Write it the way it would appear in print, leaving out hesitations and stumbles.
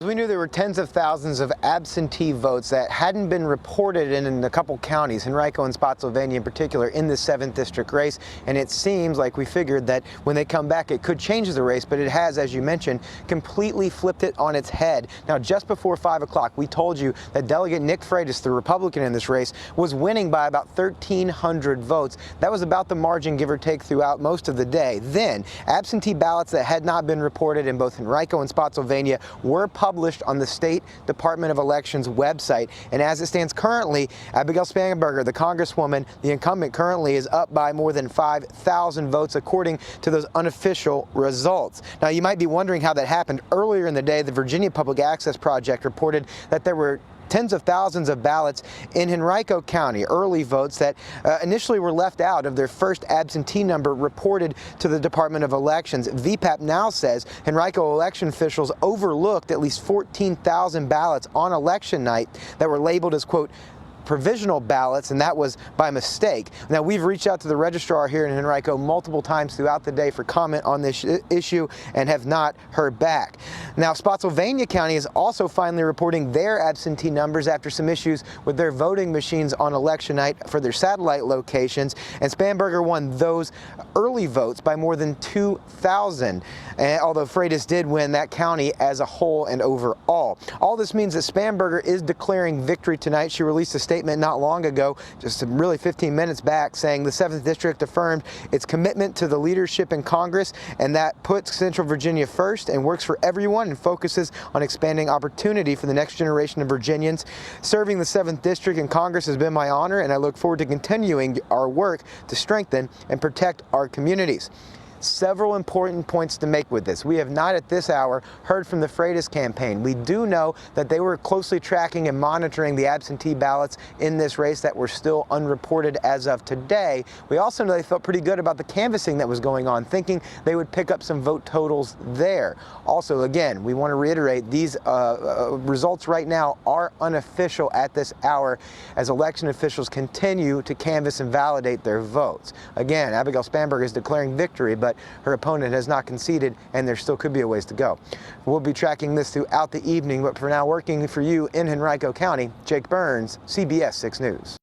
We knew there were tens of thousands of absentee votes that hadn't been reported in a couple counties, Henrico and Spotsylvania in particular, in the 7th district race. And it seems like we figured that when they come back, it could change the race, but it has, as you mentioned, completely flipped it on its head. Now, just before 5 o'clock, we told you that Delegate Nick Freitas, the Republican in this race, was winning by about 1,300 votes. That was about the margin, give or take, throughout most of the day. Then, absentee ballots that had not been reported in both Henrico and Spotsylvania were published on the State Department of Elections website. And as it stands currently, Abigail Spanberger, the Congresswoman, the incumbent, currently is up by more than 5,000 votes according to those unofficial results. Now, you might be wondering how that happened. Earlier in the day, the Virginia Public Access Project reported that there were tens of thousands of ballots in Henrico County, early votes that initially were left out of their first absentee number reported to the Department of Elections. VPAP now says Henrico election officials overlooked at least 14,000 ballots on election night that were labeled as, quote, provisional ballots, and that was by mistake. Now, we've reached out to the registrar here in Henrico multiple times throughout the day for comment on this issue and have not heard back. Now, Spotsylvania County is also finally reporting their absentee numbers after some issues with their voting machines on election night for their satellite locations, and Spanberger won those early votes by more than 2,000, although Freitas did win that county as a whole and overall. All this means that Spanberger is declaring victory tonight. She released a statement not long ago, just really 15 minutes back, saying the 7th District affirmed its commitment to the leadership in Congress, and that puts Central Virginia first and works for everyone and focuses on expanding opportunity for the next generation of Virginians. Serving the 7th District in Congress has been my honor, and I look forward to continuing our work to strengthen and protect our communities. Several important points to make with this. We have not at this hour heard from the Freitas campaign. We do know that they were closely tracking and monitoring the absentee ballots in this race that were still unreported as of today. We also know they felt pretty good about the canvassing that was going on, thinking they would pick up some vote totals there. Also, again, we want to reiterate these results right now are unofficial at this hour as election officials continue to canvass and validate their votes. Again, Abigail Spanberger is declaring victory, but her opponent has not conceded, and there still could be a ways to go. We'll be tracking this throughout the evening, but for now, working for you in Henrico County, Jake Burns, CBS 6 News.